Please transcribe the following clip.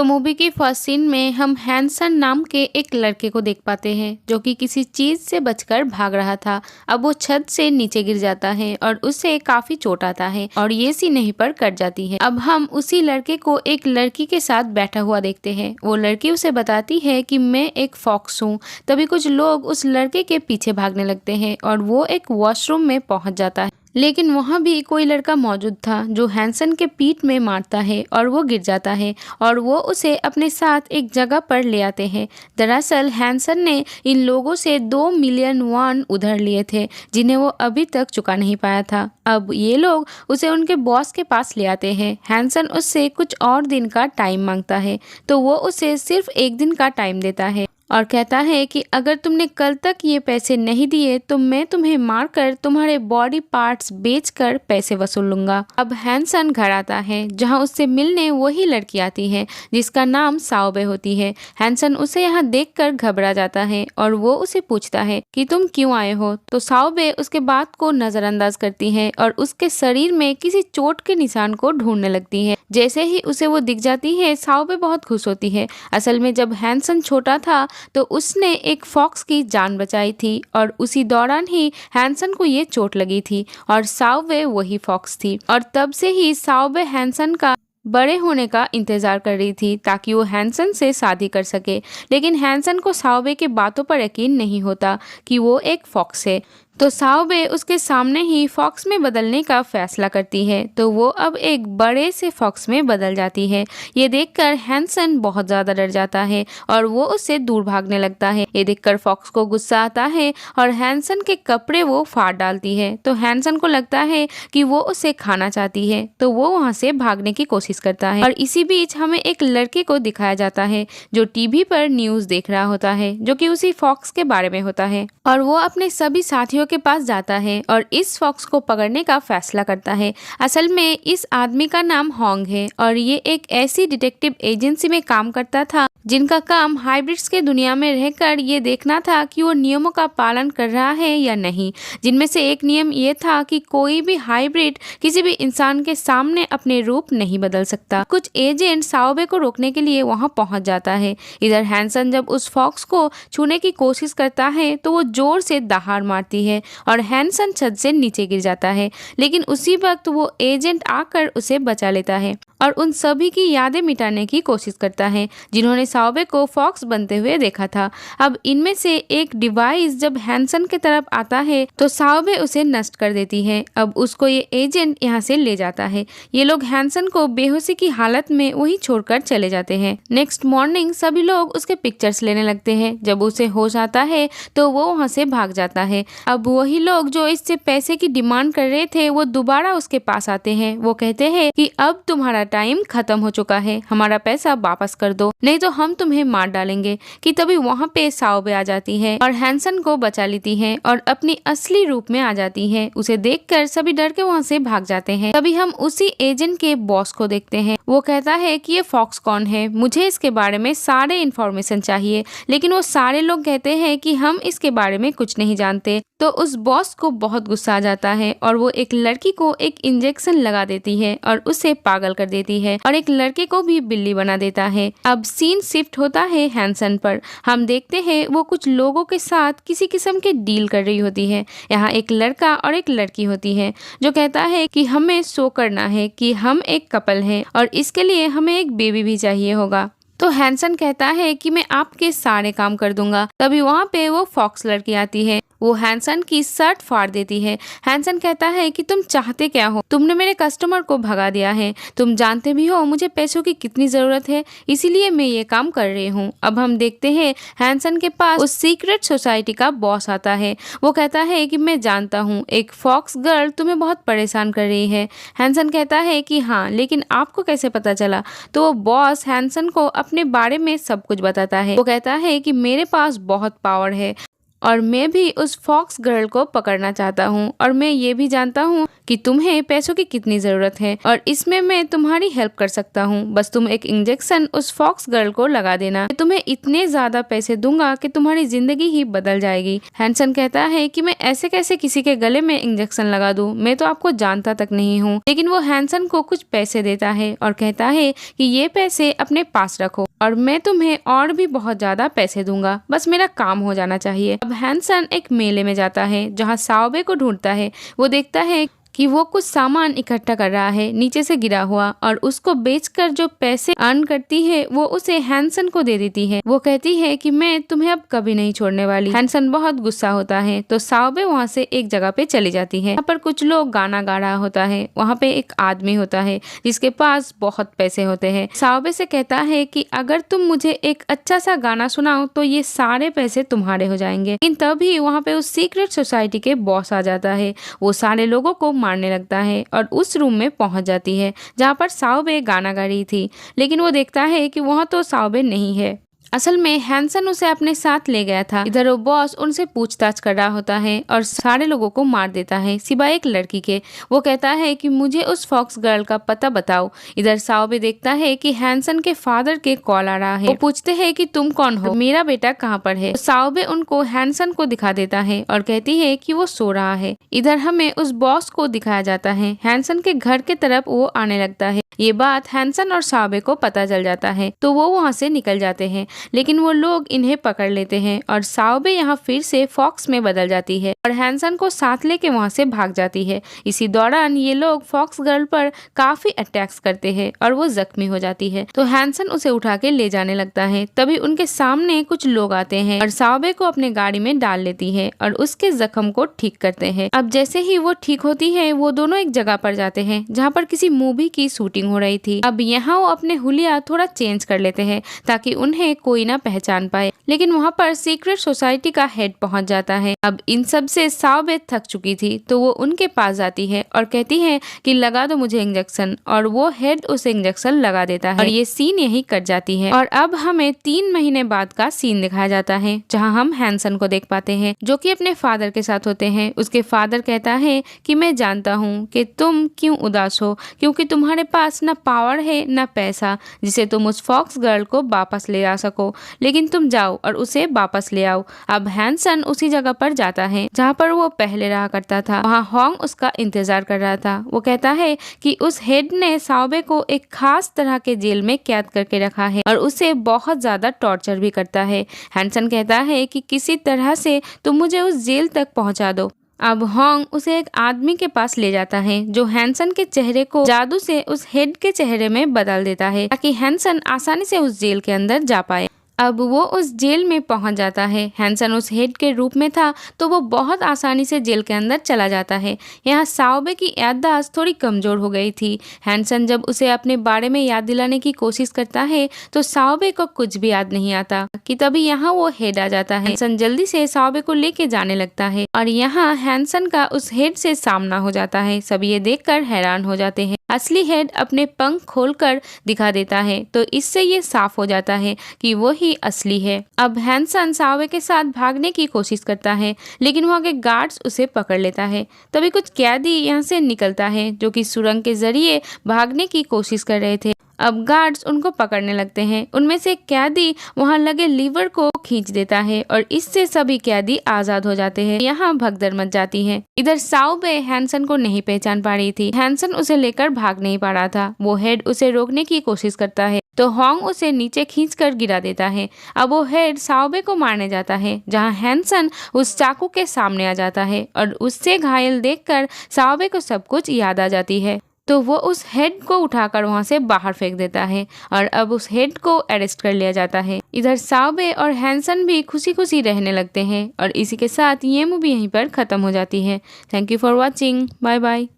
तो मूवी की first scene में हम हैंसन नाम के एक लड़के को देख पाते हैं जो कि किसी चीज से बचकर भाग रहा था। अब वो छत से नीचे गिर जाता है और उसे काफी चोट आता है और ये सीन यहीं पर कट जाती है। अब हम उसी लड़के को एक लड़की के साथ बैठा हुआ देखते हैं। वो लड़की उसे बताती है कि मैं एक फॉक्स हूँ। तभी कुछ लोग उस लड़के के पीछे भागने लगते हैं और वो एक वॉशरूम में पहुंच जाता है, लेकिन वहाँ भी कोई लड़का मौजूद था जो हैंसन के पीठ में मारता है और वो गिर जाता है और वो उसे अपने साथ एक जगह पर ले आते हैं। दरअसल हैंसन ने इन लोगों से 2 मिलियन वॉन उधार लिए थे जिन्हें वो अभी तक चुका नहीं पाया था। अब ये लोग उसे उनके बॉस के पास ले आते हैं। हैंसन उससे कुछ और दिन का टाइम मांगता है तो वो उसे सिर्फ 1 दिन का टाइम देता है और कहता है कि अगर तुमने कल तक ये पैसे नहीं दिए तो मैं तुम्हें मारकर तुम्हारे बॉडी पार्ट्स बेचकर पैसे वसूल लूंगा। अब हैंसन घर आता है जहां उससे मिलने वही लड़की आती है जिसका नाम साओबे होती है। हैंसन उसे यहाँ देखकर घबरा जाता है और वो उसे पूछता है कि तुम क्यों आए हो, तो साओबे उसके बात को नजरअंदाज करती है और उसके शरीर में किसी चोट के निशान को ढूंढने लगती है। जैसे ही उसे वो दिख जाती है साओबे बहुत खुश होती है। असल में जब हैंसन छोटा था तो उसने एक फॉक्स की जान बचाई थी और उसी दौरान ही हैंसन को ये चोट लगी थी और साओबे वही फॉक्स थी और तब से ही साओबे हैंसन का बड़े होने का इंतजार कर रही थी ताकि वो हैंसन से शादी कर सके। लेकिन हैंसन को साओबे के बातों पर यकीन नहीं होता कि वो एक फॉक्स है, तो साओबे उसके सामने ही फॉक्स में बदलने का फैसला करती है। तो वो अब एक बड़े से फॉक्स में बदल जाती है। ये देखकर हैंसन बहुत ज़्यादा डर जाता है और वो उससे दूर भागने लगता है। ये देखकर फॉक्स को गुस्सा आता है और हैंसन के कपड़े वो फाड़ डालती है। तो हैंसन को लगता है कि वो उसे खाना चाहती है तो वो वहाँ से भागने की कोशिश करता है। और इसी बीच हमें एक लड़के को दिखाया जाता है जो टीवी पर न्यूज़ देख रहा होता है जो कि उसी फॉक्स के बारे में होता है और वो अपने सभी साथियों के पास जाता है और इस फॉक्स को पकड़ने का फैसला करता है। असल में इस आदमी का नाम होंग है और ये एक ऐसी डिटेक्टिव एजेंसी में काम करता था जिनका काम हाइब्रिड्स के दुनिया में रहकर ये देखना था कि वो नियमों का पालन कर रहा है या नहीं। जिनमें से एक नियम ये था कि कोई भी हाइब्रिड किसी भी इंसान के सामने अपने रूप नहीं बदल सकता। कुछ एजेंट साओबे को रोकने के लिए वहां पहुंच जाता है। इधर हैंसन जब उस फॉक्स को छूने की कोशिश करता है तो वो जोर से दहाड़ मारती है और हैंसन छत से नीचे गिर जाता है। लेकिन उसी वक्त वो एजेंट आकर उसे बचा लेता है और उन सभी की यादें मिटाने की कोशिश करता है जिन्होंने साओबे को फॉक्स बनते हुए देखा था। अब इनमें से एक डिवाइस जब हैंसन की तरफ आता है तो साओबे उसे नष्ट कर देती है। अब उसको ये एजेंट यहाँ से ले जाता है। ये लोग हैंसन को बेहोशी की हालत में वही छोड़कर चले जाते हैं। नेक्स्ट मॉर्निंग सभी लोग उसके पिक्चर्स लेने लगते हैं। जब उसे होश आता है तो वो वहाँ से भाग जाता है। अब वही लोग जो इससे पैसे की डिमांड कर रहे थे वो दोबारा उसके पास आते हैं। वो कहते हैं कि अब तुम्हारा टाइम खत्म हो चुका है, हमारा पैसा वापस कर दो नहीं तो हम तुम्हें मार डालेंगे। कि तभी वहाँ पे साओबे आ जाती है और हैंसन को बचा लेती है और अपनी असली रूप में आ जाती है। उसे देखकर सभी डर के वहाँ से भाग जाते हैं। तभी हम उसी एजेंट के बॉस को देखते हैं। वो कहता है कि ये फॉक्स कौन है, मुझे इसके बारे में सारे इन्फॉर्मेशन चाहिए। लेकिन वो सारे लोग कहते हैं कि हम इसके बारे में कुछ नहीं जानते। तो उस बॉस को बहुत गुस्सा आ जाता है और वो एक लड़की को एक इंजेक्शन लगा देती है और उसे पागल कर देती है और एक लड़के को भी बिल्ली बना देता है। अब सीन शिफ्ट होता है हैंसन पर। हम देखते हैं वो कुछ लोगों के साथ किसी किस्म के डील कर रही होती है। यहाँ एक लड़का और एक लड़की होती है जो कहता है कि हमें शो करना है कि हम एक कपल हैं और इसके लिए हमें एक बेबी भी चाहिए होगा। तो हैंसन कहता है कि मैं आपके सारे काम कर दूंगा। तभी वहाँ पे वो फॉक्स लड़की आती है। वो हैंसन की शर्ट फाड़ देती है। हैंसन कहता है कि तुम चाहते क्या हो, तुमने मेरे कस्टमर को भगा दिया है, तुम जानते भी हो मुझे पैसों की कितनी जरूरत है, इसीलिए मैं ये काम कर रही हूँ। अब हम देखते हैं हैंसन के पास उस सीक्रेट सोसाइटी का बॉस आता है। वो कहता है कि मैं जानता हूँ एक फॉक्स गर्ल तुम्हें बहुत परेशान कर रही है। हैंसन कहता है कि हाँ, लेकिन आपको कैसे पता चला? तो वो बॉस हैंसन को अपने बारे में सब कुछ बताता है। वो कहता है कि मेरे पास बहुत पावर है और मैं भी उस फॉक्स गर्ल को पकड़ना चाहता हूँ और मैं ये भी जानता हूँ कि तुम्हें पैसों की कितनी जरूरत है और इसमें मैं तुम्हारी हेल्प कर सकता हूँ। बस तुम एक इंजेक्शन उस फॉक्स गर्ल को लगा देना। मैं तुम्हें इतने ज्यादा पैसे दूंगा कि तुम्हारी जिंदगी ही बदल जाएगी। हैंसन कहता है कि मैं ऐसे कैसे किसी के गले में इंजेक्शन लगा दूं, मैं तो आपको जानता तक नहीं हूँ। लेकिन वो हैंसन को कुछ पैसे देता है और कहता है कि ये पैसे अपने पास रखो और मैं तुम्हें और भी बहुत ज्यादा पैसे दूंगा, बस मेरा काम हो जाना चाहिए। अब हैंसन एक मेले में जाता है जहाँ साओबे को ढूंढता है। वो देखता है कि वो कुछ सामान इकट्ठा कर रहा है नीचे से गिरा हुआ और उसको बेचकर जो पैसे अर्न करती है वो उसे हैंसन को दे देती है। वो कहती है कि मैं तुम्हें अब कभी नहीं छोड़ने वाली। हैंसन बहुत गुस्सा होता है तो साओबे वहाँ से एक जगह पे चली जाती है। यहाँ पर कुछ लोग गाना गा रहा होता है। वहाँ पे एक आदमी होता है जिसके पास बहुत पैसे होते हैं। साओबे से कहता है कि अगर तुम मुझे एक अच्छा सा गाना सुनाओ तो ये सारे पैसे तुम्हारे हो जाएंगे। लेकिन तभी वहाँ पे उस सीक्रेट सोसाइटी के बॉस आ जाता है। वो सारे लोगों को मारने लगता है और उस रूम में पहुंच जाती है जहां पर साओबे गाना गा रही थी। लेकिन वो देखता है कि वहां तो साओबे नहीं है। असल में हैंसन उसे अपने साथ ले गया था। इधर वो बॉस उनसे पूछताछ कर रहा होता है और सारे लोगों को मार देता है सिवाय एक लड़की के। वो कहता है कि मुझे उस फॉक्स गर्ल का पता बताओ। इधर साओबे देखता है कि हैंसन के फादर के कॉल आ रहा है। वो पूछते हैं कि तुम कौन हो, मेरा बेटा कहाँ पर है। साओबे उनको हैंसन को दिखा देता है और कहती है कि वो सो रहा है। इधर हमें उस बॉस को दिखाया जाता है। हैंसन के घर के तरफ वो आने लगता है। ये बात हैंसन और साओबे को पता चल जाता है तो वो वहाँ से निकल जाते हैं। लेकिन वो लोग इन्हें पकड़ लेते हैं और साओबे यहाँ फिर से फॉक्स में बदल जाती है और हैंसन को साथ लेके वहाँ से भाग जाती है। इसी दौरान ये लोग फॉक्स गर्ल पर काफी अटैक्स करते हैं और वो जख्मी हो जाती है तो हैंसन उसे उठा के ले जाने लगता है। तभी उनके सामने कुछ लोग आते हैं और साओबे को अपने गाड़ी में डाल लेती है और उसके जख्म को ठीक करते हैं। अब जैसे ही वो ठीक होती है वो दोनों एक जगह पर जाते हैं जहाँ पर किसी मूवी की शूटिंग हो रही थी। अब यहाँ वो अपने हुलिया थोड़ा चेंज कर लेते हैं ताकि उन्हें कोई ना पहचान पाए। लेकिन वहाँ पर सीक्रेट सोसाइटी का हेड पहुँच जाता है। अब इन सब से साओबे थक चुकी थी तो वो उनके पास जाती है और कहती है कि लगा दो मुझे इंजेक्शन और वो हेड उसे इंजेक्शन लगा देता है और ये सीन यही कट जाती है। और अब हमें 3 महीने बाद का सीन दिखाया जाता है जहाँ हम हैंसन को देख पाते हैं जो कि अपने फादर के साथ होते हैं। उसके फादर कहता है कि मैं जानता हूँ कि तुम क्यों उदास हो, क्योंकि तुम्हारे पास न पावर है न पैसा जिसे तुम उस फॉक्स गर्ल को वापस ले आ सको, लेकिन तुम जाओ और उसे वापस ले आओ। अब हैंसन उसी जगह पर जाता है जहाँ पर वो पहले रहा करता था। वहाँ होंग उसका इंतजार कर रहा था। वो कहता है कि उस हेड ने साओबे को एक खास तरह के जेल में कैद करके रखा है और उसे बहुत ज्यादा टॉर्चर भी करता है। हैंसन कहता है कि किसी तरह से तुम मुझे उस जेल तक पहुँचा दो। अब होंग उसे एक आदमी के पास ले जाता है जो हैंसन के चेहरे को जादू से उस हेड के चेहरे में बदल देता है ताकि हैंसन आसानी से उस जेल के अंदर जा पाए। अब वो उस जेल में पहुंच जाता है। हैंसन उस हेड के रूप में था तो वो बहुत आसानी से जेल के अंदर चला जाता है। यहाँ साओबे की याददाश्त थोड़ी कमजोर हो गई थी। हैंसन जब उसे अपने बारे में याद दिलाने की कोशिश करता है तो साओबे को कुछ भी याद नहीं आता कि तभी यहाँ वो हेड आ जाता है। हैंसन जल्दी से साओबे को लेके जाने लगता है और यहाँ हैंसन का उस हेड से सामना हो जाता है। सब ये देखकर हैरान हो जाते हैं। असली हेड अपने पंख खोलकर दिखा देता है तो इससे ये साफ हो जाता है कि वो ही असली है। अब हैंसन साओबे के साथ भागने की कोशिश करता है लेकिन वहाँ के गार्ड्स उसे पकड़ लेता है। तभी कुछ कैदी यहाँ से निकलता है जो कि सुरंग के जरिए भागने की कोशिश कर रहे थे। अब गार्ड्स उनको पकड़ने लगते हैं। उनमें से एक कैदी वहां लगे लीवर को खींच देता है और इससे सभी कैदी आजाद हो जाते हैं। यहाँ भगदड़ मच जाती है। इधर साओबे हैंसन को नहीं पहचान पा रही थी। हैंसन उसे लेकर भाग नहीं पा रहा था। वो हेड उसे रोकने की कोशिश करता है तो होंग उसे नीचे खींचकर गिरा देता है। अब वो हेड साओबे को मारने जाता है जहाँ हैंसन उस चाकू के सामने आ जाता है और उससे घायल देखकर साओबे को सब कुछ याद आ जाती है तो वो उस हेड को उठाकर वहां से बाहर फेंक देता है और अब उस हेड को अरेस्ट कर लिया जाता है। इधर साओबे और हैंसन भी खुशी खुशी रहने लगते हैं और इसी के साथ ये मूवी यहीं पर खत्म हो जाती है। Thank you for watching. Bye bye.